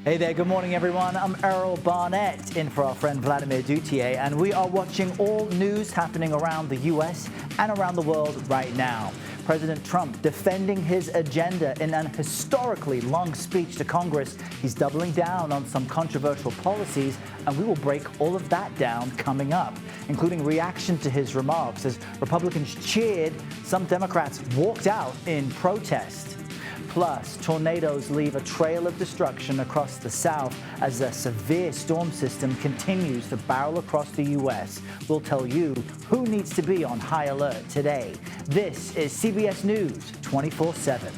Hey there, good morning everyone. I'm Errol Barnett in for our friend Vladimir Duthier, and we are watching all news happening around the US and around the world right now. President Trump defending his agenda in an historically long speech to Congress. He's doubling down on some controversial policies, and we will break all of that down coming up, including reaction to his remarks as Republicans cheered, some Democrats walked out in protest. Plus, tornadoes leave a trail of destruction across the South as a severe storm system continues to barrel across the U.S. We'll tell you who needs to be on high alert today. This is CBS News 24/7.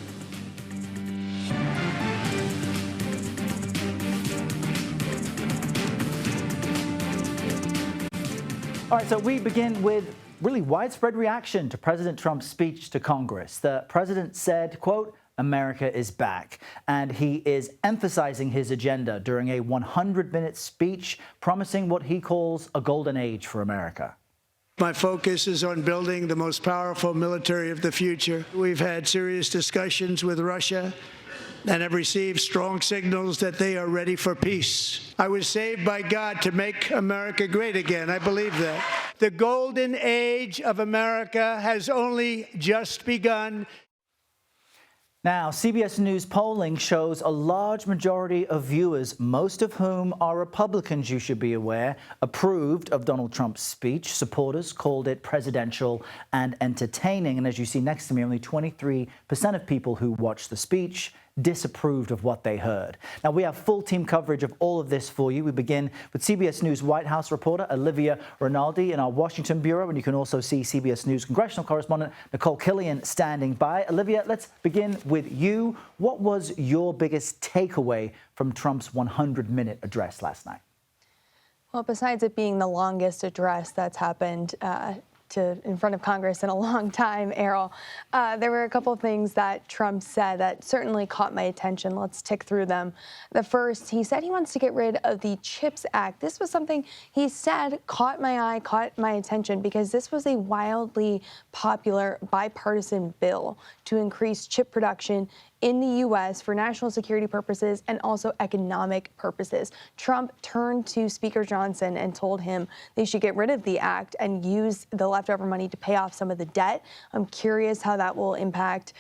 All right, so we begin with really widespread reaction to President Trump's speech to Congress. The president said, quote, "America is back," and he is emphasizing his agenda during a 100-minute speech, promising what he calls a golden age for America. My focus is on building the most powerful military of the future. We've had serious discussions with Russia and have received strong signals that they are ready for peace. I was saved by God to make America great again. I believe that. The golden age of America has only just begun. Now, CBS News polling shows a large majority of viewers, most of whom are Republicans, you should be aware, approved of Donald Trump's speech. Supporters called it presidential and entertaining. And as you see next to me, only 23% of people who watched the speech disapproved of what they heard. Now, we have full team coverage of all of this for you. We begin with CBS News White House reporter Olivia Rinaldi in our Washington bureau, and you can also see CBS News congressional correspondent Nicole Killian standing by. Olivia, let's begin with you. What was your biggest takeaway from Trump's 100-minute address last night? Well, besides it being the longest address that's happened in front of Congress in a long time, Errol, there were a couple of things that Trump said that certainly caught my attention. Let's tick through them. The first, he said he wants to get rid of the CHIPS Act. This was something he said caught my eye, caught my attention, because this was a wildly popular bipartisan bill to increase chip production in the U.S. for national security purposes and also economic purposes. Trump turned to Speaker Johnson and told him they should get rid of the act and use the leftover money to pay off some of the debt. I'm curious how that will impact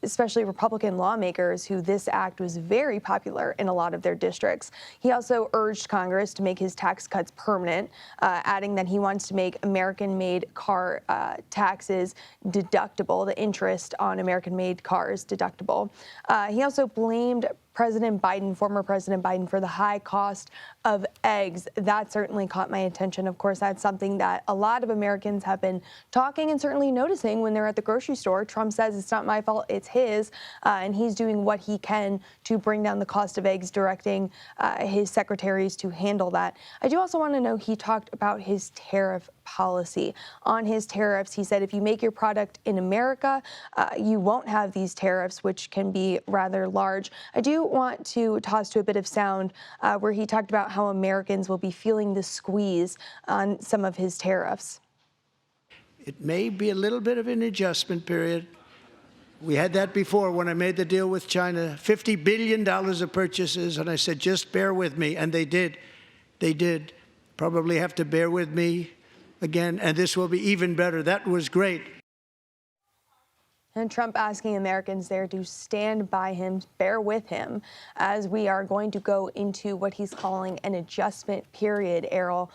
especially Republican lawmakers, who this act was very popular in a lot of their districts. He also urged Congress to make his tax cuts permanent, adding that he wants to make American-made car taxes deductible, the interest on American-made cars deductible. He also blamed President Biden, former President Biden, for the high cost of eggs. That certainly caught my attention. Of course, that's something that a lot of Americans have been talking and certainly noticing when they're at the grocery store. Trump says it's not my fault, it's his, and he's doing what he can to bring down the cost of eggs, directing his secretaries to handle that. I do also want to know, he talked about his tariff policy. On his tariffs, he said if you make your product in America, you won't have these tariffs, which can be rather large. I do want to toss to a bit of sound where he talked about how Americans will be feeling the squeeze on some of his tariffs. It may be a little bit of an adjustment period. We had that before when I made the deal with China, $50 billion of purchases, and I said, just bear with me, and they did. They did. Probably have to bear with me again, and this will be even better. That was great. And Trump asking Americans there to stand by him, bear with him, as we are going to go into what he's calling an adjustment period, Errol,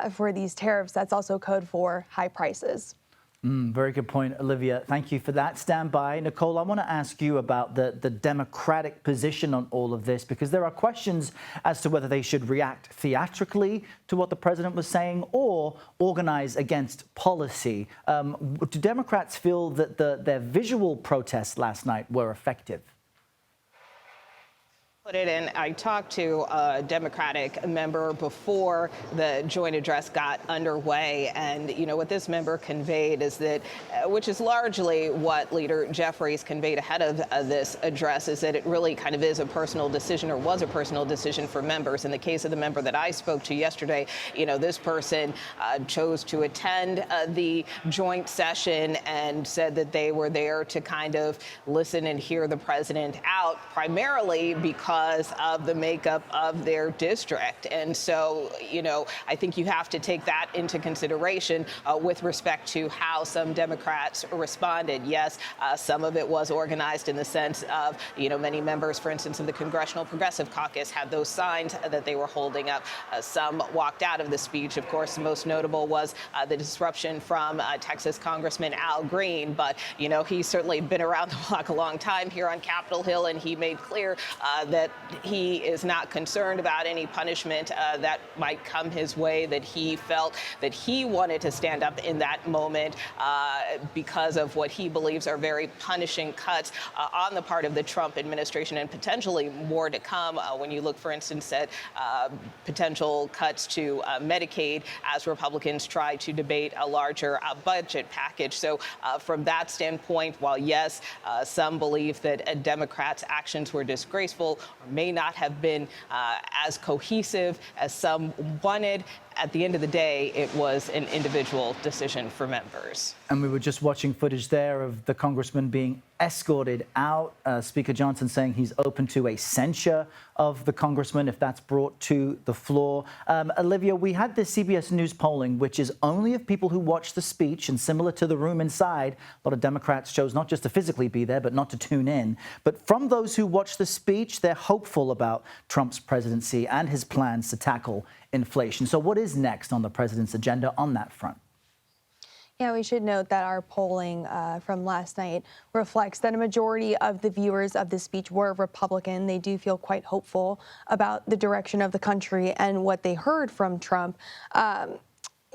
for these tariffs. That's also code for high prices. Very good point, Olivia. Thank you for that. Stand by. Nicole, I want to ask you about the Democratic position on all of this, because there are questions as to whether they should react theatrically to what the president was saying or organize against policy. Do Democrats feel that their visual protests last night were effective? Put it in. I talked to a Democratic member before the joint address got underway, and what this member conveyed is that, which is largely what Leader Jeffries conveyed ahead of this address, is that it really kind of is a personal decision, or was a personal decision for members. In the case of the member that I spoke to yesterday, this person chose to attend the joint session and said that they were there to kind of listen and hear the president out, primarily because because of the makeup of their district. And so, I think you have to take that into consideration with respect to how some Democrats responded. Yes, some of it was organized in the sense of, many members, for instance, of the Congressional Progressive Caucus had those signs that they were holding up. Some walked out of the speech. Of course, the most notable was the disruption from Texas Congressman Al Green. But, he's certainly been around the block a long time here on Capitol Hill, and he made clear that he is not concerned about any punishment that might come his way, that he felt that he wanted to stand up in that moment because of what he believes are very punishing cuts on the part of the Trump administration, and potentially more to come when you look, for instance, at potential cuts to Medicaid as Republicans try to debate a larger budget package. So from that standpoint, while yes, some believe that Democrats' actions were disgraceful or may not have been as cohesive as some wanted, at the end of the day, it was an individual decision for members. And we were just watching footage there of the congressman being escorted out. Speaker Johnson saying he's open to a censure of the congressman if that's brought to the floor. Olivia, we had this CBS News polling, which is only of people who watched the speech, and similar to the room inside, a lot of Democrats chose not just to physically be there, but not to tune in. But from those who watched the speech, they're hopeful about Trump's presidency and his plans to tackle inflation. So what is next on the president's agenda on that front? Yeah, we should note that our polling from last night reflects that a majority of the viewers of the speech were Republican. They do feel quite hopeful about the direction of the country and what they heard from Trump.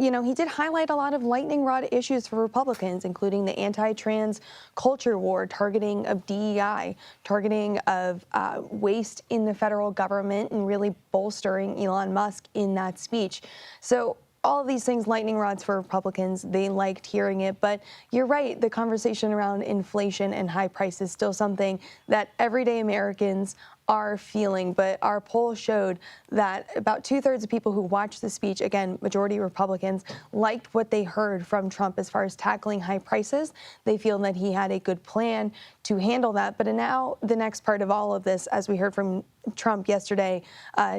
He did highlight a lot of lightning rod issues for Republicans, including the anti-trans culture war, targeting of DEI, targeting of waste in the federal government, and really bolstering Elon Musk in that speech. So all of these things, lightning rods for Republicans. They liked hearing it. But you're right, the conversation around inflation and high prices is still something that everyday Americans are feeling. But our poll showed that about 2/3 of people who watched the speech, again, majority Republicans, liked what they heard from Trump as far as tackling high prices. They feel that he had a good plan to handle that. But now the next part of all of this, as we heard from Trump yesterday,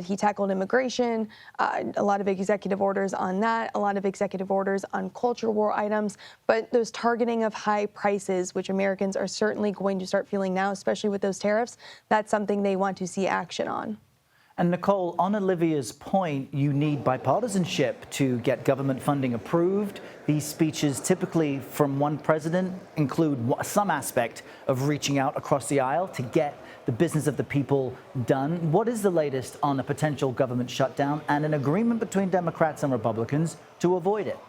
he tackled immigration, a lot of executive orders on that, a lot of executive orders on culture war items. But those targeting of high prices, which Americans are certainly going to start feeling now, especially with those tariffs, that's something they want to see action on. And Nicole, on Olivia's point, you need bipartisanship to get government funding approved. These speeches, typically from one president, include some aspect of reaching out across the aisle to get the business of the people done. What is the latest on a potential government shutdown and an agreement between Democrats and Republicans to avoid it?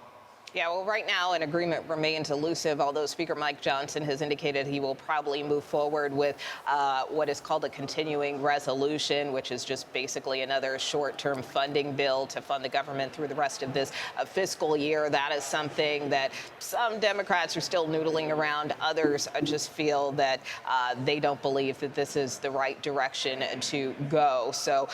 Yeah, well, right now an agreement remains elusive, although Speaker Mike Johnson has indicated he will probably move forward with what is called a continuing resolution, which is just basically another short-term funding bill to fund the government through the rest of this fiscal year. That is something that some Democrats are still noodling around. Others just feel that they don't believe that this is the right direction to go. So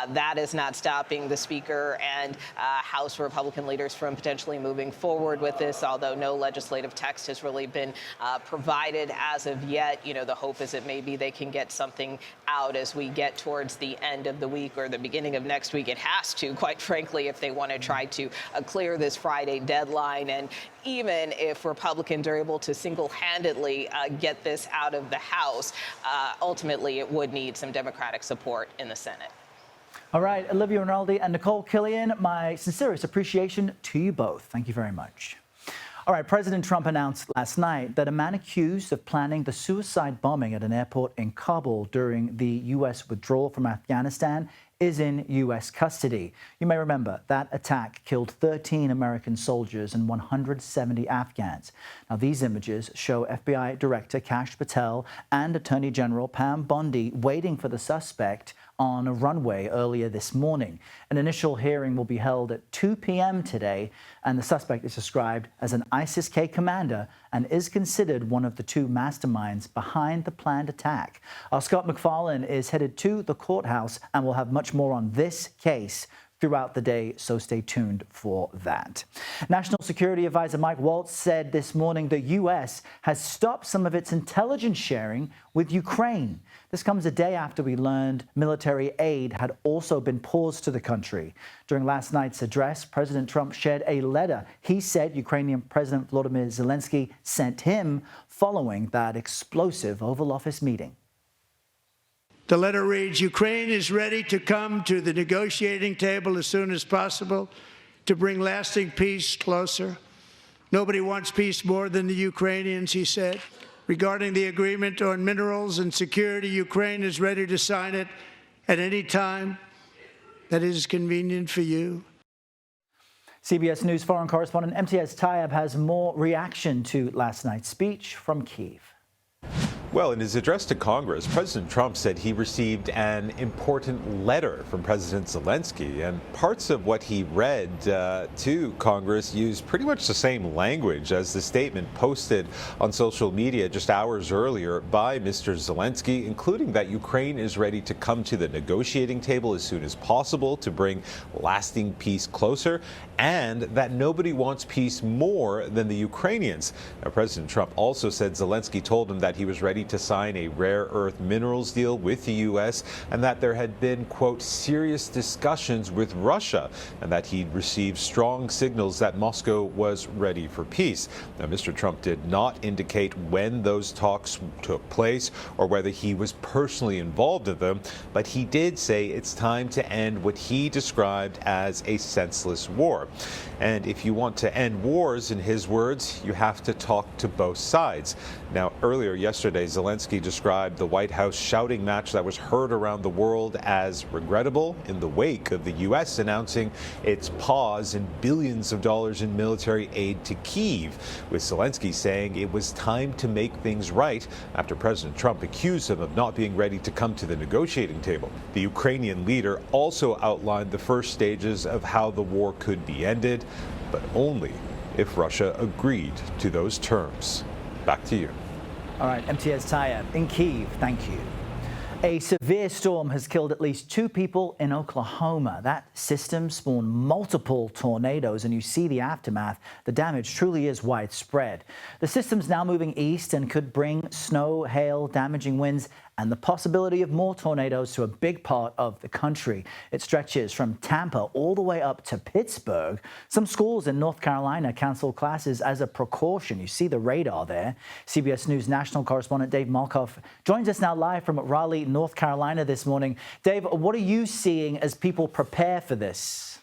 that is not stopping the Speaker and House Republican leaders from potentially moving forward with this, although no legislative text has really been provided as of yet. The hope is that maybe they can get something out as we get towards the end of the week or the beginning of next week. It has to, quite frankly, if they want to try to clear this Friday deadline. And even if Republicans are able to single-handedly get this out of the House, ultimately it would need some Democratic support in the Senate. All right, Olivia Rinaldi and Nicole Killian, my sincerest appreciation to you both. Thank you very much. All right, President Trump announced last night that a man accused of planning the suicide bombing at an airport in Kabul during the U.S. withdrawal from Afghanistan is in U.S. custody. You may remember that attack killed 13 American soldiers and 170 Afghans. Now, these images show FBI Director Kash Patel and Attorney General Pam Bondi waiting for the suspect on a runway earlier this morning. An initial hearing will be held at 2 p.m. today, and the suspect is described as an ISIS-K commander and is considered one of the two masterminds behind the planned attack. Our Scott MacFarlane is headed to the courthouse and will have much more on this case throughout the day, so stay tuned for that. National Security Advisor Mike Waltz said this morning the U.S. has stopped some of its intelligence sharing with Ukraine. This comes a day after we learned military aid had also been paused to the country. During last night's address, President Trump shared a letter he said Ukrainian President Volodymyr Zelensky sent him following that explosive Oval Office meeting. The letter reads, Ukraine is ready to come to the negotiating table as soon as possible to bring lasting peace closer. Nobody wants peace more than the Ukrainians, he said. Regarding the agreement on minerals and security, Ukraine is ready to sign it at any time that is convenient for you. CBS News foreign correspondent MTS Tayyab has more reaction to last night's speech from Kyiv. Well, in his address to Congress, President Trump said he received an important letter from President Zelensky, and parts of what he read to Congress used pretty much the same language as the statement posted on social media just hours earlier by Mr. Zelensky, including that Ukraine is ready to come to the negotiating table as soon as possible to bring lasting peace closer, and that nobody wants peace more than the Ukrainians. Now, President Trump also said Zelensky told him that he was ready to sign a rare earth minerals deal with the U.S. and that there had been, quote, serious discussions with Russia and that he'd received strong signals that Moscow was ready for peace. Now, Mr. Trump did not indicate when those talks took place or whether he was personally involved in them, but he did say it's time to end what he described as a senseless war. And if you want to end wars, in his words, you have to talk to both sides. Now, earlier yesterday, Zelensky described the White House shouting match that was heard around the world as regrettable in the wake of the U.S. announcing its pause in billions of dollars in military aid to Kyiv, with Zelensky saying it was time to make things right after President Trump accused him of not being ready to come to the negotiating table. The Ukrainian leader also outlined the first stages of how the war could be ended, but only if Russia agreed to those terms. Back to you. All right, MTS Tayyab in Kyiv, thank you. A severe storm has killed at least 2 people in Oklahoma. That system spawned multiple tornadoes, and you see the aftermath. The damage truly is widespread. The system's now moving east and could bring snow, hail, damaging winds, and the possibility of more tornadoes to a big part of the country. It stretches from Tampa all the way up to Pittsburgh. Some schools in North Carolina canceled classes as a precaution. You see the radar there. CBS News national correspondent Dave Malkoff joins us now live from Raleigh, North Carolina this morning. Dave, what are you seeing as people prepare for this?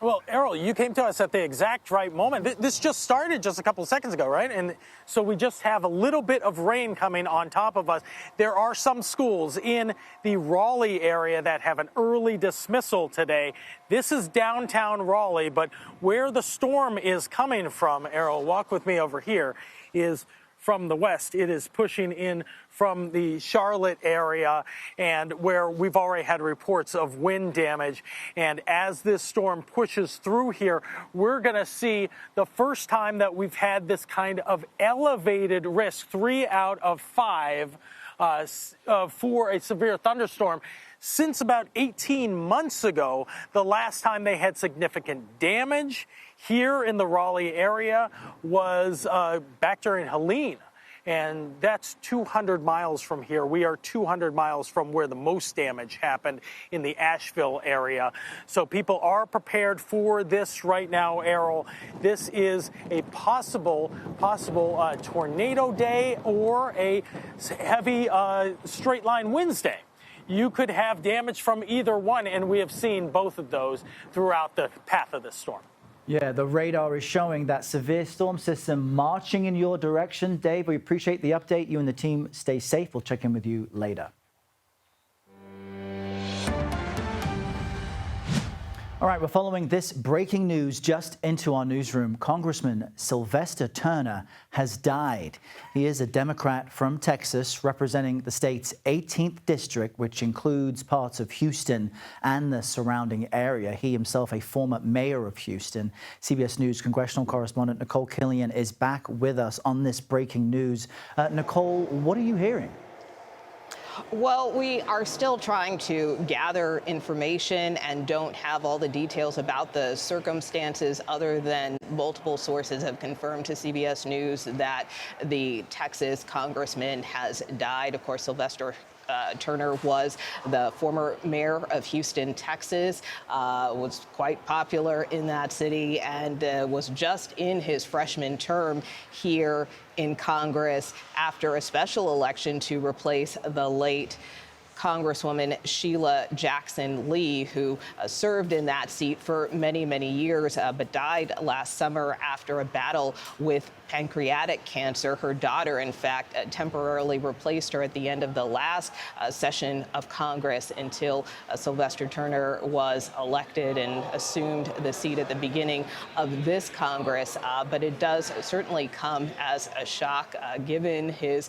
Well, Errol, you came to us at the exact right moment. This just started just a couple of seconds ago, right? And so we just have a little bit of rain coming on top of us. There are some schools in the Raleigh area that have an early dismissal today. This is downtown Raleigh, but where the storm is coming from, Errol, walk with me over here, is from the west. It is pushing in from the Charlotte area, and where we've already had reports of wind damage. And as this storm pushes through here, we're going to see the first time that we've had this kind of elevated risk, 3 out of 5 for a severe thunderstorm. Since about 18 months ago, the last time they had significant damage here in the Raleigh area was back during Helene. And that's 200 miles from here. We are 200 miles from where the most damage happened in the Asheville area. So people are prepared for this right now, Errol. This is a possible tornado day or a heavy straight line winds day. You could have damage from either one, and we have seen both of those throughout the path of this storm. Yeah, the radar is showing that severe storm system marching in your direction. Dave, we appreciate the update. You and the team stay safe. We'll check in with you later. All right, we're following this breaking news just into our newsroom. Congressman Sylvester Turner has died. He is a Democrat from Texas, representing the state's 18th district, which includes parts of Houston and the surrounding area. He himself a former mayor of Houston. CBS News congressional correspondent Nicole Killian is back with us on this breaking news. Nicole, what are you hearing? Well, we are still trying to gather information and don't have all the details about the circumstances other than multiple sources have confirmed to CBS News that the Texas congressman has died. Of course, Sylvester Turner was the former mayor of Houston, Texas, was quite popular in that city and was just in his freshman term here in Congress after a special election to replace the late Congresswoman Sheila Jackson Lee, who served in that seat for many, many years, but died last summer after a battle with pancreatic cancer. Her daughter, in fact, temporarily replaced her at the end of the last session of Congress until Sylvester Turner was elected and assumed the seat at the beginning of this Congress. But it does certainly come as a shock, given his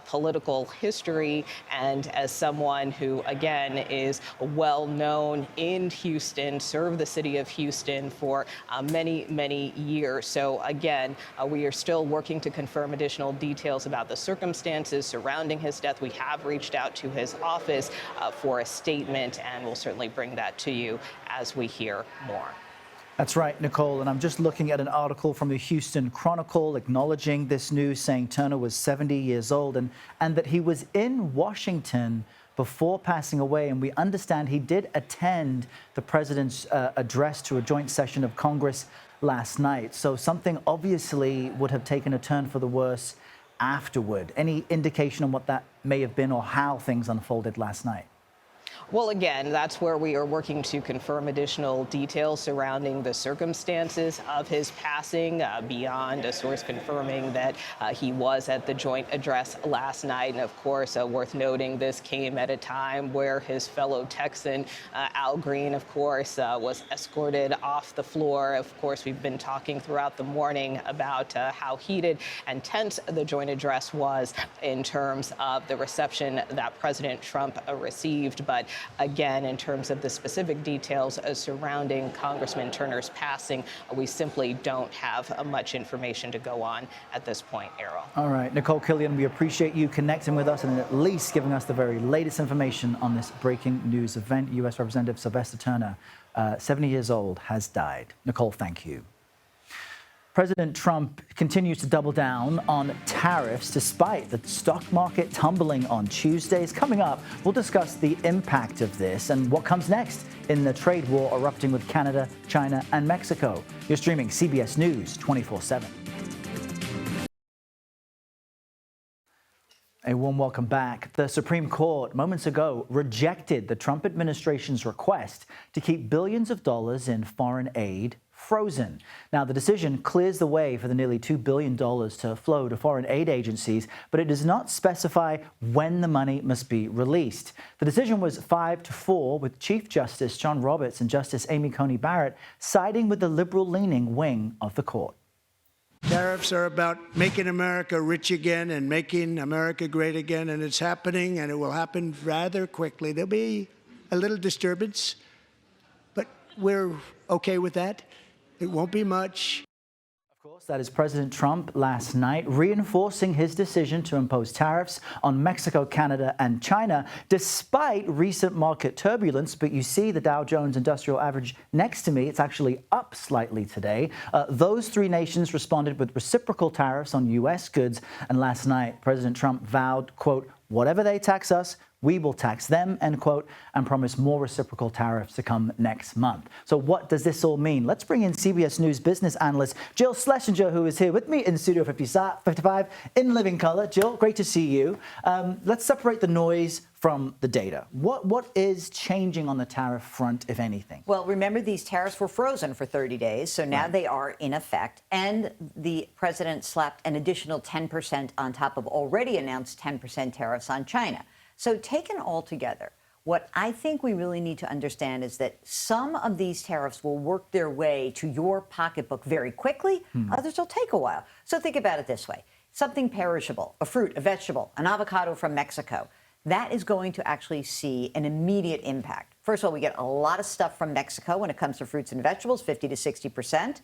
political history and as someone who, again, is well known in Houston, served the city of Houston for many, many years. So, again, we are still working to confirm additional details about the circumstances surrounding his death. We have reached out to his office for a statement, and we'll certainly bring that to you as we hear more. That's right, Nicole. And I'm just looking at an article from the Houston Chronicle acknowledging this news, saying Turner was 70 years old and that he was in Washington before passing away. And we understand he did attend the president's address to a joint session of Congress last night. So something obviously would have taken a turn for the worse afterward. Any indication on what that may have been or how things unfolded last night? Well, again, that's where we are working to confirm additional details surrounding the circumstances of his passing, beyond a source confirming that he was at the joint address last night. And of course, worth noting, this came at a time where his fellow Texan, Al Green, of course, was escorted off the floor. Of course, we've been talking throughout the morning about how heated and tense the joint address was in terms of the reception that President Trump received. But again, in terms of the specific details surrounding Congressman Turner's passing, we simply don't have much information to go on at this point, Errol. All right, Nicole Killian, we appreciate you connecting with us and at least giving us the very latest information on this breaking news event. U.S. Representative Sylvester Turner, 70 years old, has died. Nicole, thank you. President Trump continues to double down on tariffs despite the stock market tumbling on Tuesdays. Coming up, we'll discuss the impact of this and what comes next in the trade war erupting with Canada, China, and Mexico. You're streaming CBS News 24/7. A warm welcome back. The Supreme Court moments ago rejected the Trump administration's request to keep billions of dollars in foreign aid frozen. Now, the decision clears the way for the nearly $2 billion to flow to foreign aid agencies, but it does not specify when the money must be released. The decision was 5-4, with Chief Justice John Roberts and Justice Amy Coney Barrett siding with the liberal-leaning wing of the court. Tariffs are about making America rich again and making America great again, and it's happening, and it will happen rather quickly. There'll be a little disturbance, but we're okay with that. It won't be much. Of course, that is President Trump last night reinforcing his decision to impose tariffs on Mexico, Canada, and China, despite recent market turbulence. But you see the Dow Jones Industrial Average next to me. It's actually up slightly today. Those three nations responded with reciprocal tariffs on U.S. goods. And last night, President Trump vowed, quote, "Whatever they tax us, we will tax them," end quote, and promised more reciprocal tariffs to come next month. So what does this all mean? Let's bring in CBS News business analyst Jill Schlesinger, who is here with me in Studio 55 in living color. Jill, great to see you. Let's separate the noise from the data. What is changing on the tariff front, if anything? Well, remember, these tariffs were frozen for 30 days, so now they are in effect. And the president slapped an additional 10% on top of already announced 10% tariffs on China. So taken all together, what I think we really need to understand is that some of these tariffs will work their way to your pocketbook very quickly. Others will take a while. So think about it this way. Something perishable, a fruit, a vegetable, an avocado from Mexico, that is going to actually see an immediate impact. First of all, we get a lot of stuff from Mexico when it comes to fruits and vegetables, 50 to 60%.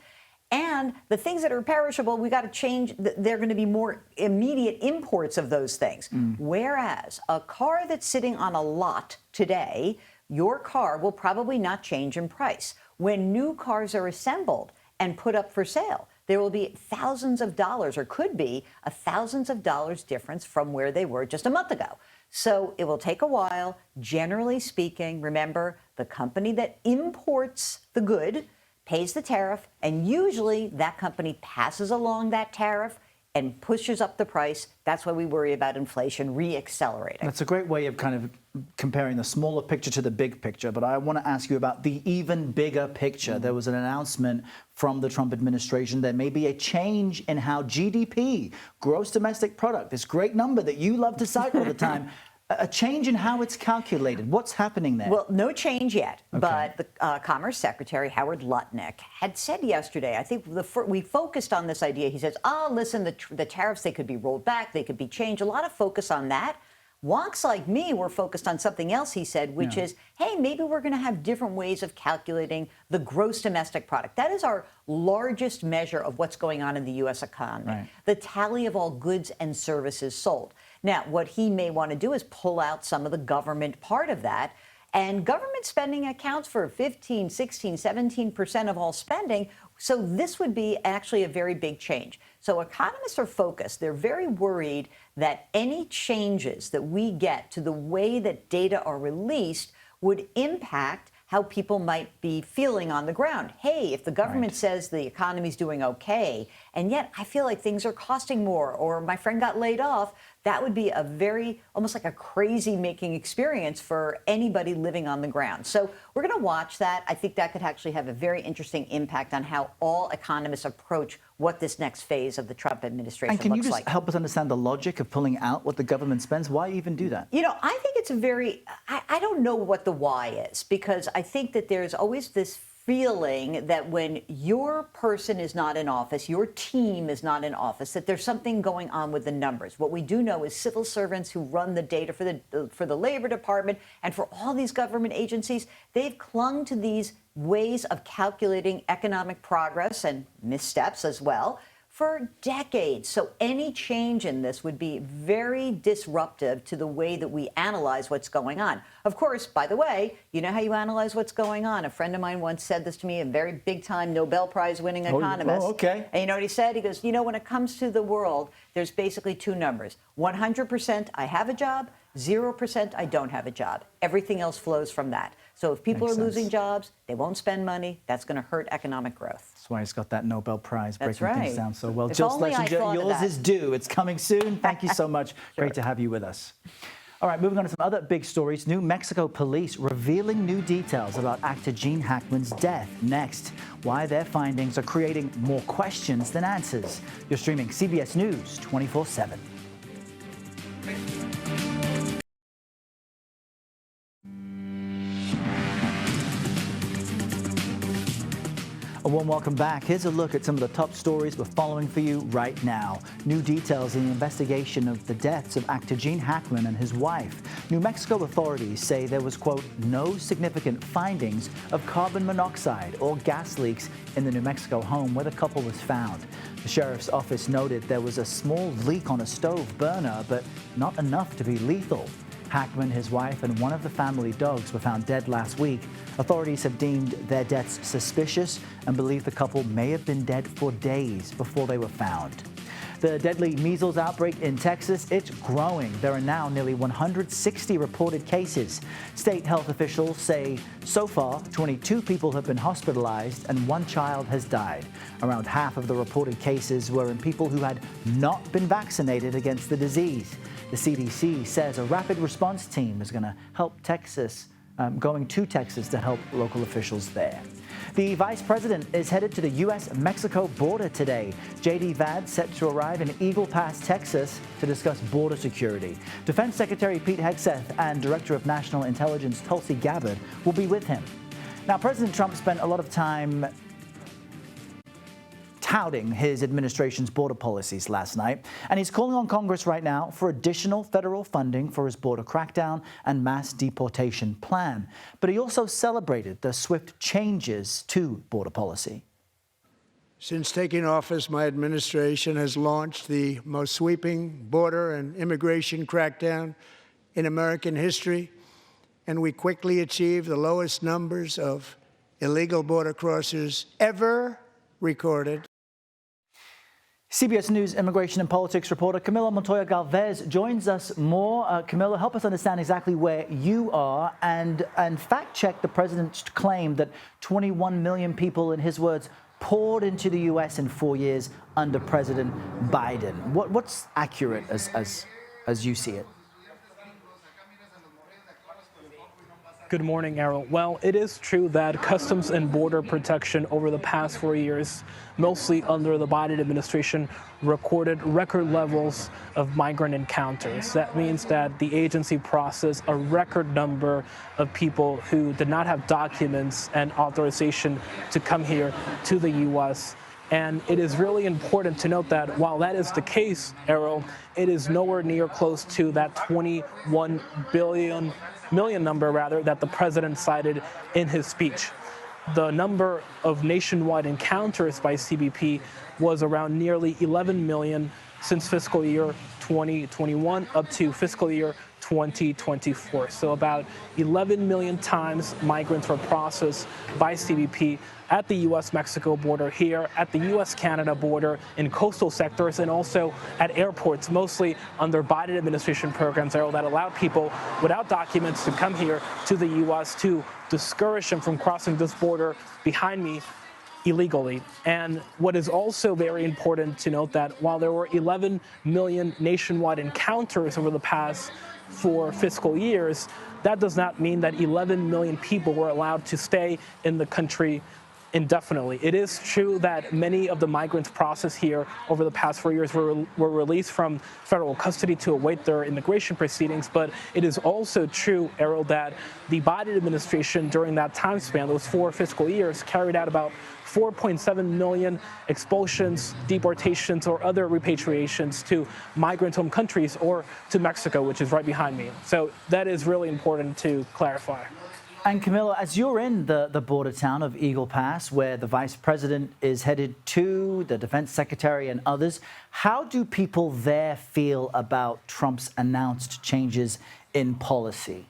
And the things that are perishable, we got to change. They're going to be more immediate imports of those things. Whereas a car that's sitting on a lot today, your car will probably not change in price. When new cars are assembled and put up for sale, there will be thousands of dollars, or could be a thousands of dollars difference from where they were just a month ago. So it will take a while. Generally speaking, remember, the company that imports the good pays the tariff, and usually that company passes along that tariff and pushes up the price. That's why we worry about inflation re-accelerating. That's a great way of kind of comparing the smaller picture to the big picture, but I want to ask you about the even bigger picture. There was an announcement from the Trump administration there may be a change in how GDP, gross domestic product, this great number that you love to cite all the time, a change in how it's calculated. What's happening there? Well, no change yet, Okay. but the Commerce Secretary, Howard Lutnick, had said yesterday, I think we focused on this idea. He says, listen, the tariffs, they could be rolled back, they could be changed. A lot of focus on that. Wonks like me were focused on something else, he said, which is, hey, maybe we're going to have different ways of calculating the gross domestic product. That is our largest measure of what's going on in the U.S. economy, Right. the tally of all goods and services sold. Now, what he may want to do is pull out some of the government part of that. And government spending accounts for 15, 16, 17% of all spending. So this would be actually a very big change. So economists are focused. They're very worried that any changes that we get to the way that data are released would impact how people might be feeling on the ground. Hey, if the government says the economy's doing okay, and yet I feel like things are costing more, or my friend got laid off, that would be a very, almost like a crazy-making experience for anybody living on the ground. So we're going to watch that. I think that could actually have a very interesting impact on how all economists approach what this next phase of the Trump administration and can you looks just like. help us understand the logic of pulling out what the government spends? Why even do that? You know, I think it's a very, I don't know what the why is, because I think that there's always this feeling that when your person is not in office, your team is not in office, that there's something going on with the numbers. What we do know is civil servants who run the data for the Labor Department and for all these government agencies, they've clung to these ways of calculating economic progress and missteps as well for decades. So any change in this would be very disruptive to the way that we analyze what's going on. Of course, by the way, you know how you analyze what's going on? A friend of mine once said this to me, a very big-time Nobel Prize-winning economist. Oh, okay. And you know what he said? He goes, you know, when it comes to the world, there's basically two numbers. 100% I have a job, 0% I don't have a job. Everything else flows from that. So if people Makes are losing sense. jobs, they won't spend money. That's going to hurt economic growth. That's why he's got that Nobel Prize, That's breaking right. things down so well. If Jill only I Schlesinger, thought of yours that. is due. It's coming soon. Thank you so much. Great to have you with us. All right, moving on to some other big stories. New Mexico police revealing new details about actor Gene Hackman's death. Next, why their findings are creating more questions than answers. You're streaming CBS News 24/7. A warm welcome back. Here's a look at some of the top stories we're following for you right now. New details in the investigation of the deaths of actor Gene Hackman and his wife. New Mexico authorities say there was, quote, no significant findings of carbon monoxide or gas leaks in the New Mexico home where the couple was found. The sheriff's office noted there was a small leak on a stove burner, but not enough to be lethal. Hackman, his wife, and one of the family dogs were found dead last week. Authorities have deemed their deaths suspicious and believe the couple may have been dead for days before they were found. The deadly measles outbreak in Texas, it's growing. There are now nearly 160 reported cases. State health officials say so far, 22 people have been hospitalized and one child has died. Around half of the reported cases were in people who had not been vaccinated against the disease. The CDC says a rapid response team is going to help going to Texas to help local officials there. The vice president is headed to the U.S.-Mexico border today. J.D. Vance set to arrive in Eagle Pass, Texas, to discuss border security. Defense Secretary Pete Hegseth and Director of National Intelligence Tulsi Gabbard will be with him. Now, President Trump spent a lot of time touting his administration's border policies last night, and he's calling on Congress right now for additional federal funding for his border crackdown and mass deportation plan. But he also celebrated the swift changes to border policy. Since taking office, my administration has launched the most sweeping border and immigration crackdown in American history, and we quickly achieved the lowest numbers of illegal border crossers ever recorded. CBS News immigration and politics reporter Camila Montoya Galvez joins us more. Camila, help us understand exactly where you are and fact check the president's claim that 21 million people, in his words, poured into the U.S. in 4 years under President Biden. What's accurate as you see it? Good morning, Errol. Well, it is true that Customs and Border Protection over the past 4 years, mostly under the Biden administration, recorded record levels of migrant encounters. That means that the agency processed a record number of people who did not have documents and authorization to come here to the U.S. And it is really important to note that while that is the case, Errol, it is nowhere near close to that 21 million number that the president cited in his speech. The number of nationwide encounters by CBP was around nearly 11 million since fiscal year 2021 up to fiscal year 2024. So about 11 million times migrants were processed by CBP at the U.S.-Mexico border, here at the U.S.-Canada border, in coastal sectors, and also at airports, mostly under Biden administration programs that allowed people without documents to come here to the U.S. to discourage them from crossing this border behind me illegally. And what is also very important to note that while there were 11 million nationwide encounters over the past 4 fiscal years, that does not mean that 11 million people were allowed to stay in the country indefinitely. It is true that many of the migrants processed here over the past 4 years were released from federal custody to await their immigration proceedings, but it is also true, Errol, that the Biden administration during that time span, those 4 fiscal years, carried out about 4.7 million expulsions, deportations, or other repatriations to migrant home countries or to Mexico, which is right behind me. So that is really important to clarify. And Camila, as you're in the border town of Eagle Pass, where the vice president is headed to, the defense secretary and others, how do people there feel about Trump's announced changes in policy?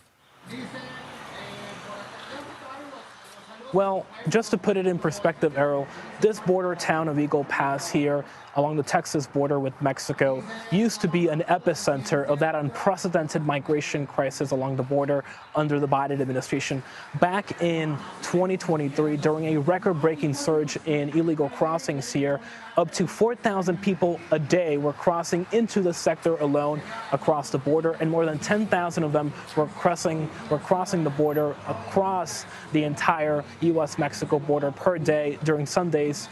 Well, just to put it in perspective, Errol, this border town of Eagle Pass here along the Texas border with Mexico used to be an epicenter of that unprecedented migration crisis along the border under the Biden administration. Back in 2023, during a record-breaking surge in illegal crossings here, up to 4,000 people a day were crossing into the sector alone across the border, and more than 10,000 of them were crossing the border across the entire U.S.-Mexico border per day during Sundays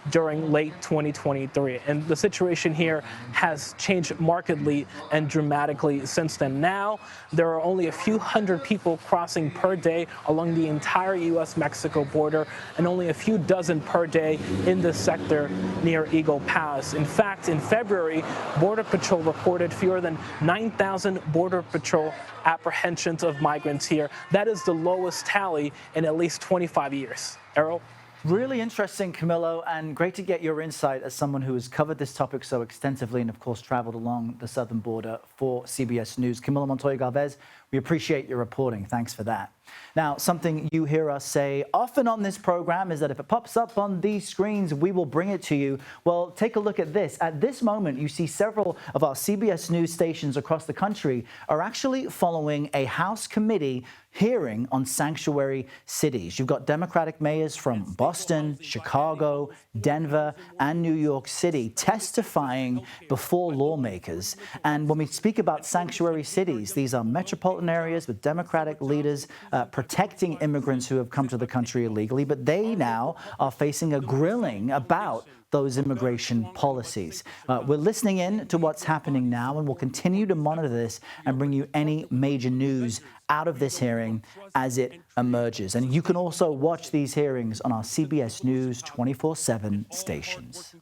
during late 2023. And the situation here has changed markedly and dramatically since then. Now, there are only a few hundred people crossing per day along the entire U.S.-Mexico border, and only a few dozen per day in this sector near Eagle Pass. In fact, in February, Border Patrol reported fewer than 9,000 Border Patrol apprehensions of migrants here. That is the lowest tally in at least 25 years. Errol? Really interesting, Camilo, and great to get your insight as someone who has covered this topic so extensively and, of course, traveled along the southern border for CBS News. Camila Montoya Galvez, we appreciate your reporting. Thanks for that. Now, something you hear us say often on this program is that if it pops up on these screens, we will bring it to you. Well, take a look at this. At this moment, you see several of our CBS News stations across the country are actually following a House committee hearing on sanctuary cities. You've got Democratic mayors from Boston, Chicago, Denver, and New York City testifying before lawmakers. And when we speak about sanctuary cities, these are metropolitan areas with Democratic leaders protecting immigrants who have come to the country illegally, but they now are facing a grilling about those immigration policies. We're listening in to what's happening now, and we'll continue to monitor this and bring you any major news out of this hearing as it emerges. And you can also watch these hearings on our CBS News 24/7 stations.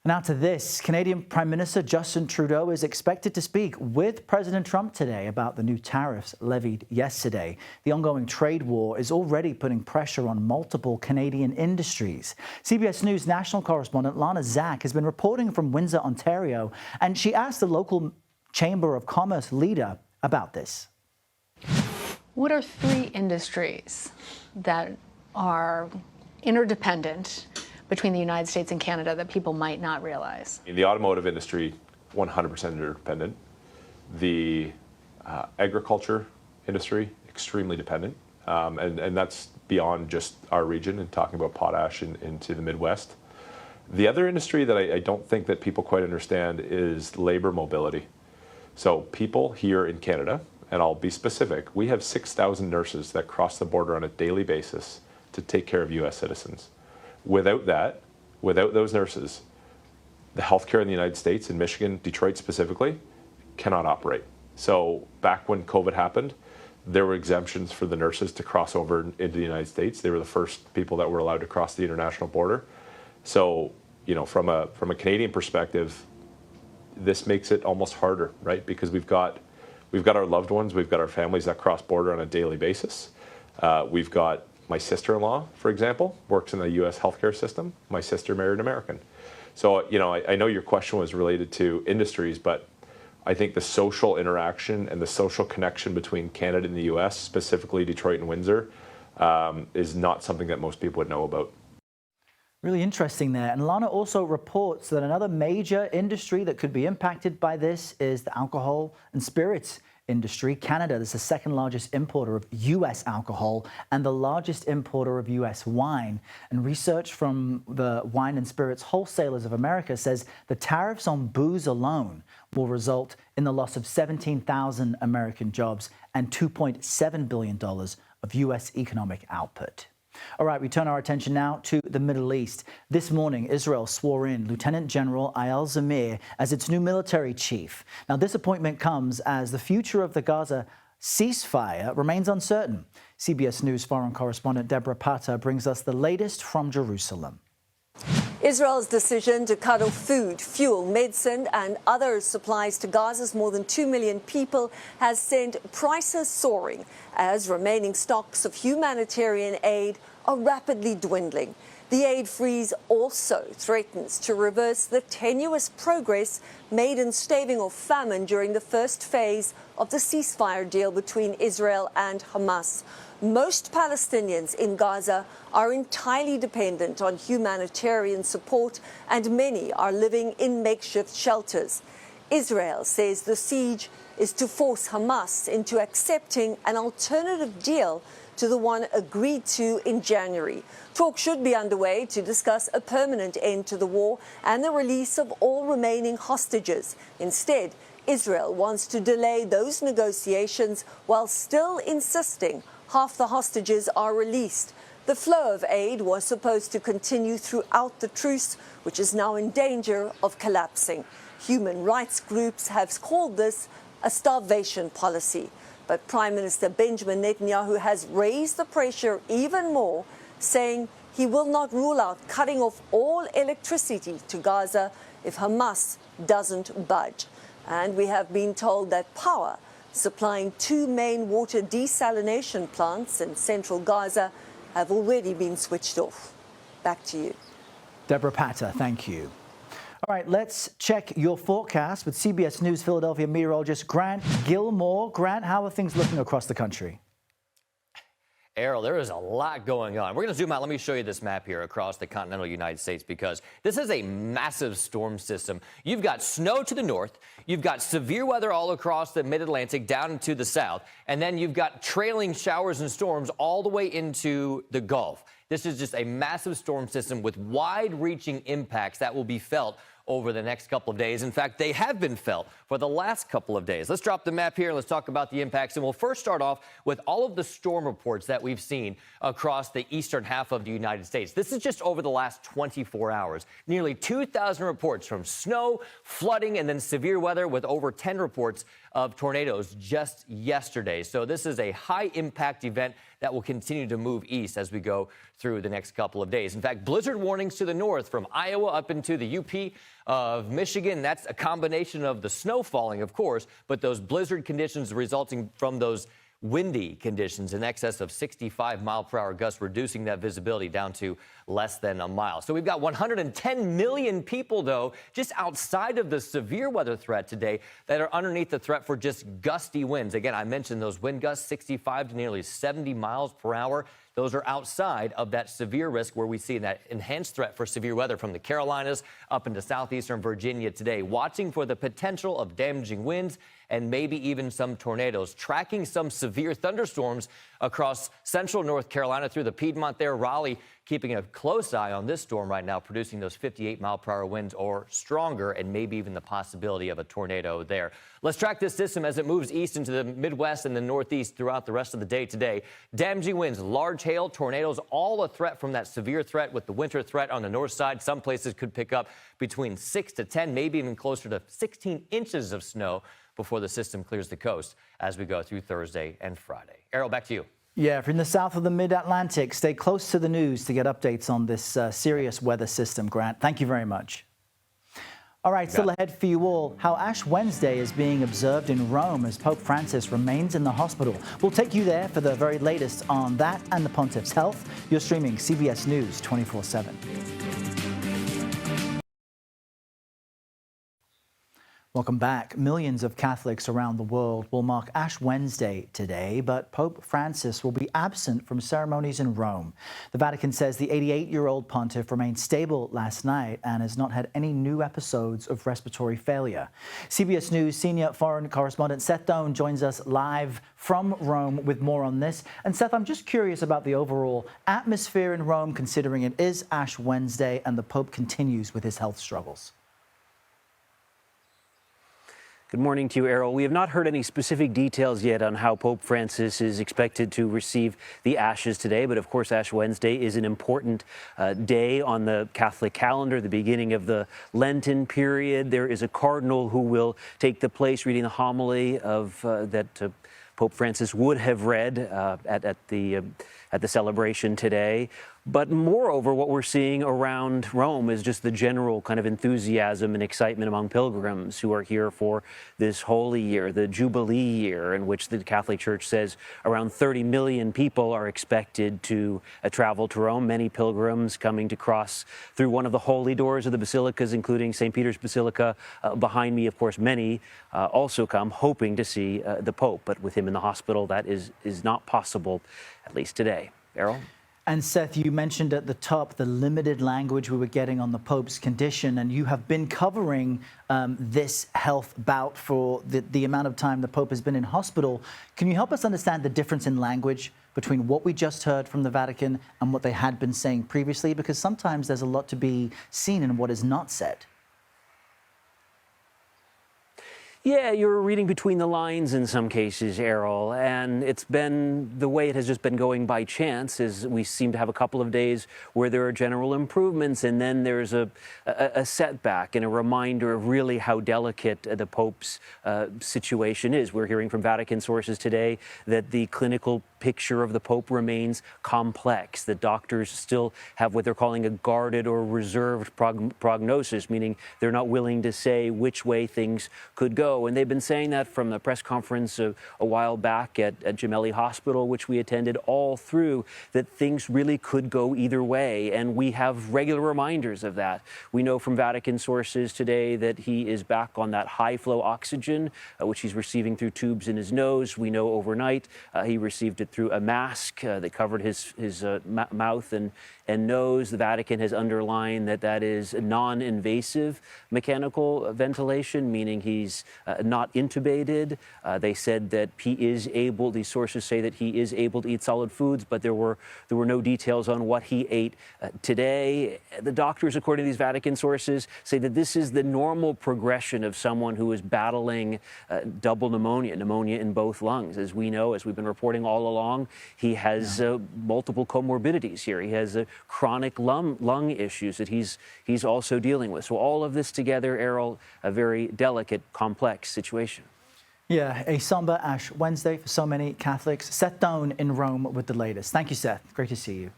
Now to this, Canadian Prime Minister Justin Trudeau is expected to speak with President Trump today about the new tariffs levied yesterday. The ongoing trade war is already putting pressure on multiple Canadian industries. CBS News national correspondent Lana Zak has been reporting from Windsor, Ontario, and she asked the local Chamber of Commerce leader about this. What are three industries that are interdependent between the United States and Canada that people might not realize? In the automotive industry, 100% interdependent. The agriculture industry, extremely dependent. And that's beyond just our region and talking about potash into the Midwest. The other industry that I don't think that people quite understand is labor mobility. So people here in Canada, and I'll be specific, we have 6,000 nurses that cross the border on a daily basis to take care of U.S. citizens. Without those nurses, the healthcare in the United States, in Michigan, Detroit specifically, cannot operate. So back when COVID happened, there were exemptions for the nurses to cross over into the United States. They were the first people that were allowed to cross the international border. So, you know, from a Canadian perspective, this makes it almost harder, right? Because we've got our loved ones, we've got our families that cross border on a daily basis. We've got my sister-in-law, for example, works in the U.S. healthcare system. My sister married an American. So, you know, I know your question was related to industries, but I think the social interaction and the social connection between Canada and the U.S., specifically Detroit and Windsor, is not something that most people would know about. Really interesting there. And Lana also reports that another major industry that could be impacted by this is the alcohol and spirits industry. Canada is the second largest importer of U.S. alcohol and the largest importer of U.S. wine. And research from the Wine and Spirits Wholesalers of America says the tariffs on booze alone will result in the loss of 17,000 American jobs and $2.7 billion of U.S. economic output. All right, we turn our attention now to the Middle East. This morning, Israel swore in Lieutenant General Eyal Zamir as its new military chief. Now, this appointment comes as the future of the Gaza ceasefire remains uncertain. CBS News foreign correspondent Deborah Patta brings us the latest from Jerusalem. Israel's decision to cut off food, fuel, medicine and other supplies to Gaza's more than 2 million people has sent prices soaring as remaining stocks of humanitarian aid are rapidly dwindling. The aid freeze also threatens to reverse the tenuous progress made in staving off famine during the first phase of the ceasefire deal between Israel and Hamas. Most Palestinians in Gaza are entirely dependent on humanitarian support, and many are living in makeshift shelters. Israel says the siege is to force Hamas into accepting an alternative deal to the one agreed to in January. Talk should be underway to discuss a permanent end to the war and the release of all remaining hostages. Instead, Israel wants to delay those negotiations while still insisting half the hostages are released. The flow of aid was supposed to continue throughout the truce, which is now in danger of collapsing. Human rights groups have called this a starvation policy. But Prime Minister Benjamin Netanyahu has raised the pressure even more, saying he will not rule out cutting off all electricity to Gaza if Hamas doesn't budge. And we have been told that power supplying two main water desalination plants in central Gaza have already been switched off. Back to you. Deborah Patta, thank you. All right, let's check your forecast with CBS News Philadelphia meteorologist Grant Gilmore. Grant, how are things looking across the country? Errol, there is a lot going on. We're going to zoom out. Let me show you this map here across the continental United States because this is a massive storm system. You've got snow to the north. You've got severe weather all across the mid-Atlantic down to the south. And then you've got trailing showers and storms all the way into the Gulf. This is just a massive storm system with wide-reaching impacts that will be felt over the next couple of days. In fact, they have been felt for the last couple of days. Let's drop the map here and let's talk about the impacts. And we'll first start off with all of the storm reports that we've seen across the eastern half of the United States. This is just over the last 24 hours. Nearly 2,000 reports from snow, flooding, and then severe weather with over 10 reports of tornadoes just yesterday. So this is a high-impact event that will continue to move east as we go through the next couple of days. In fact, blizzard warnings to the north from Iowa up into the UP of Michigan. That's a combination of the snow falling, of course, but those blizzard conditions resulting from those windy conditions in excess of 65-mile-per-hour gusts, reducing that visibility down to less than a mile. So we've got 110 million people, though, just outside of the severe weather threat today that are underneath the threat for just gusty winds. Again, I mentioned those wind gusts, 65 to nearly 70 miles per hour. Those are outside of that severe risk where we see that enhanced threat for severe weather from the Carolinas up into southeastern Virginia today. Watching for the potential of damaging winds and maybe even some tornadoes. Tracking some severe thunderstorms across central North Carolina through the Piedmont there. Raleigh keeping a close eye on this storm right now, producing those 58-mile-per-hour winds or stronger, and maybe even the possibility of a tornado there. Let's track this system as it moves east into the Midwest and the Northeast throughout the rest of the day today. Damaging winds, large hail, tornadoes, all a threat from that severe threat with the winter threat on the north side. Some places could pick up between 6 to 10, maybe even closer to 16 inches of snow before the system clears the coast as we go through Thursday and Friday. Errol, back to you. Yeah, if you're in the south of the mid-Atlantic, stay close to the news to get updates on this serious weather system, Grant. Thank you very much. All right, still ahead for you all, how Ash Wednesday is being observed in Rome as Pope Francis remains in the hospital. We'll take you there for the very latest on that and the Pontiff's health. You're streaming CBS News 24/7. Welcome back. Millions of Catholics around the world will mark Ash Wednesday today, but Pope Francis will be absent from ceremonies in Rome. The Vatican says the 88-year-old pontiff remained stable last night and has not had any new episodes of respiratory failure. CBS News senior foreign correspondent Seth Doan joins us live from Rome with more on this. And Seth, I'm just curious about the overall atmosphere in Rome, considering it is Ash Wednesday and the Pope continues with his health struggles. Good morning to you, Errol. We have not heard any specific details yet on how Pope Francis is expected to receive the ashes today. But of course, Ash Wednesday is an important day on the Catholic calendar, the beginning of the Lenten period. There is a cardinal who will take the place reading the homily of that Pope Francis would have read at the celebration today. But moreover, what we're seeing around Rome is just the general kind of enthusiasm and excitement among pilgrims who are here for this holy year, the Jubilee year, in which the Catholic Church says around 30 million people are expected to travel to Rome. Many pilgrims coming to cross through one of the holy doors of the basilicas, including St. Peter's Basilica. Behind me, of course, many also come hoping to see the Pope. But with him in the hospital, that is not possible, at least today. Errol? And Seth, you mentioned at the top the limited language we were getting on the Pope's condition, and you have been covering this health bout for the amount of time the Pope has been in hospital. Can you help us understand the difference in language between what we just heard from the Vatican and what they had been saying previously? Because sometimes there's a lot to be seen in what is not said. Yeah, you're reading between the lines in some cases, Errol, and it's been the way it has just been going by chance. Is we seem to have a couple of days where there are general improvements, and then there's a setback and a reminder of really how delicate the Pope's situation is. We're hearing from Vatican sources today that the clinical picture of the Pope remains complex, that doctors still have what they're calling a guarded or reserved prognosis, meaning they're not willing to say which way things could go. And they've been saying that from the press conference a while back at Gemelli Hospital, which we attended, all through, that things really could go either way. And we have regular reminders of that. We know from Vatican sources today that he is back on that high-flow oxygen, which he's receiving through tubes in his nose. We know overnight he received it through a mask that covered his mouth and nose. The Vatican has underlined that is non-invasive mechanical ventilation, meaning he's not intubated. They said that he is able, these sources say that he is able to eat solid foods, but there were no details on what he ate today. The doctors, according to these Vatican sources, say that this is the normal progression of someone who is battling double pneumonia in both lungs. As we know, as we've been reporting all along, he has multiple comorbidities here. He has chronic lung issues that he's also dealing with. So all of this together, Errol, a very delicate, complex situation. Yeah, a somber Ash Wednesday for so many Catholics. Seth Doan in Rome with the latest. Thank you, Seth. Great to see you.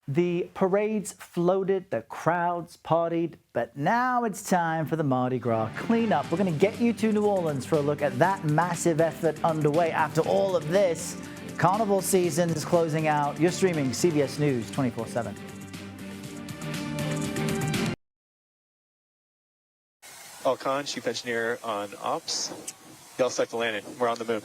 The parades floated, the crowds partied, but now it's time for the Mardi Gras cleanup. We're going to get you to New Orleans for a look at that massive effort underway. After all of this, Carnival season is closing out. You're streaming CBS News 24/7. All Khan, Chief Engineer on Ops. Y'all start the landing. We're on the moon.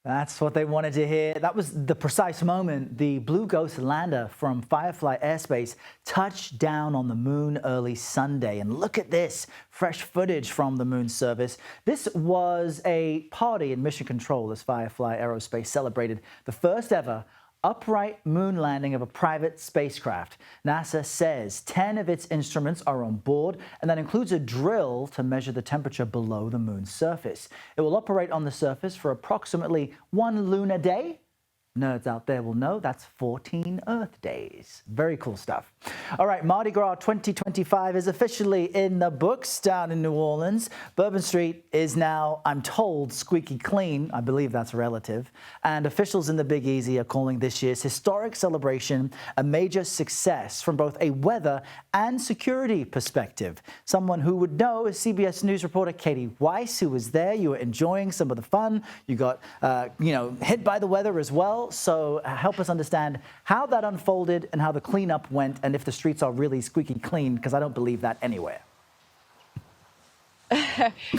That's what they wanted to hear. That was the precise moment the Blue Ghost lander from Firefly Airspace touched down on the moon early Sunday. And look at this, fresh footage from the moon service. This was a party in Mission Control as Firefly Aerospace celebrated the first ever upright moon landing of a private spacecraft. NASA says 10 of its instruments are on board, and that includes a drill to measure the temperature below the moon's surface. It will operate on the surface for approximately 1 lunar day. Nerds out there will know that's 14 Earth days. Very cool stuff. All right, Mardi Gras 2025 is officially in the books down in New Orleans. Bourbon Street is now, I'm told, squeaky clean. I believe that's relative. And officials in the Big Easy are calling this year's historic celebration a major success from both a weather and security perspective. Someone who would know is CBS News reporter Katie Weiss, who was there. You were enjoying some of the fun. You got, hit by the weather as well. So help us understand how that unfolded and how the cleanup went, and if the streets are really squeaky clean, because I don't believe that anywhere.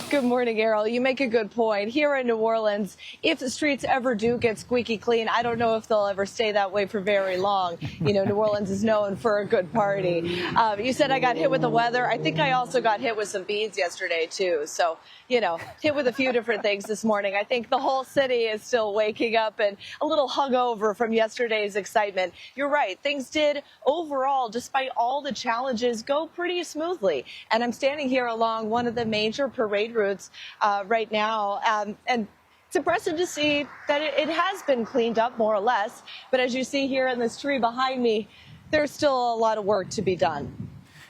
Good morning, Errol. You make a good point. Here in New Orleans, if the streets ever do get squeaky clean, I don't know if they'll ever stay that way for very long. You know, New Orleans is known for a good party. You said I got hit with the weather. I think I also got hit with some beads yesterday, too. So, hit with a few different things this morning. I think the whole city is still waking up and a little hungover from yesterday's excitement. You're right. Things did overall, despite all the challenges, go pretty smoothly. And I'm standing here along one of the major parade routes right now. And it's impressive to see that it has been cleaned up more or less. But as you see here in this tree behind me, there's still a lot of work to be done.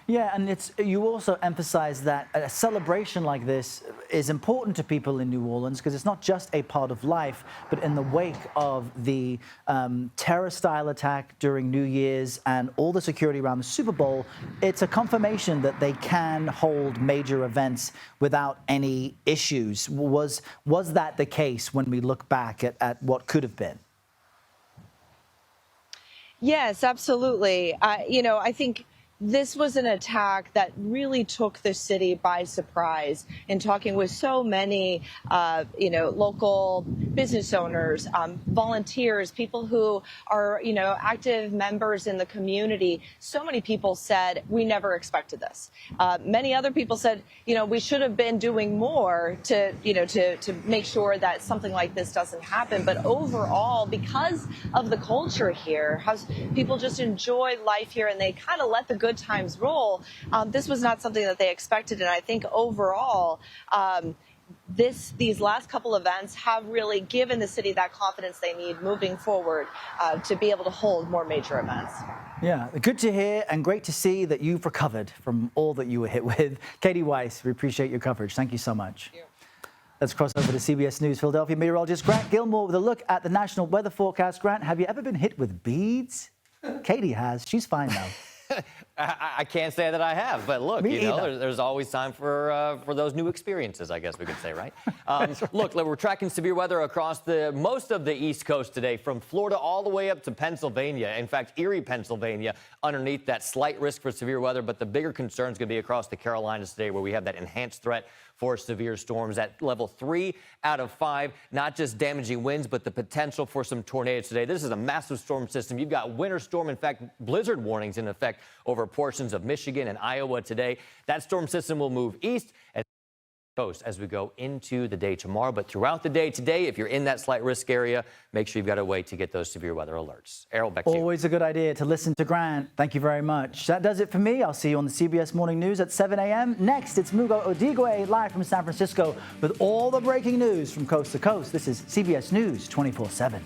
Yeah, and you also emphasize that a celebration like this is important to people in New Orleans because it's not just a part of life, but in the wake of the terror-style attack during New Year's and all the security around the Super Bowl, it's a confirmation that they can hold major events without any issues. Was that the case when we look back at what could have been? Yes, absolutely. I think this was an attack that really took the city by surprise. In talking with so many, local business owners, volunteers, people who are, active members in the community, so many people said, we never expected this. Many other people said, we should have been doing more to make sure that something like this doesn't happen. But overall, because of the culture here, how people just enjoy life here and they kind of let the good times roll. This was not something that they expected, and I think overall, these last couple events have really given the city that confidence they need moving forward to be able to hold more major events. Yeah, good to hear and great to see that you've recovered from all that you were hit with. Katie Weiss, we appreciate your coverage. Thank you so much. Let's cross over to CBS News Philadelphia meteorologist Grant Gilmore with a look at the national weather forecast. Grant, have you ever been hit with beads? Katie has. She's fine now. I can't say that I have, but look, there's always time for those new experiences, I guess we could say, right? Look, we're tracking severe weather across most of the East Coast today, from Florida all the way up to Pennsylvania. In fact, Erie, Pennsylvania, underneath that slight risk for severe weather, but the bigger concern is going to be across the Carolinas today, where we have that enhanced threat for severe storms at level 3 out of 5. Not just damaging winds, but the potential for some tornadoes today. This is a massive storm system. You've got winter storm, in fact, blizzard warnings in effect over portions of Michigan and Iowa today. That storm system will move east and coast as we go into the day tomorrow. But throughout the day today, if you're in that slight risk area, make sure you've got a way to get those severe weather alerts. Errol, back to you. Always a good idea to listen to Grant. Thank you very much. That does it for me. I'll see you on the CBS Morning News at 7 a.m. Next, it's Mugo Odigwe live from San Francisco with all the breaking news from coast to coast. This is CBS News 24/7.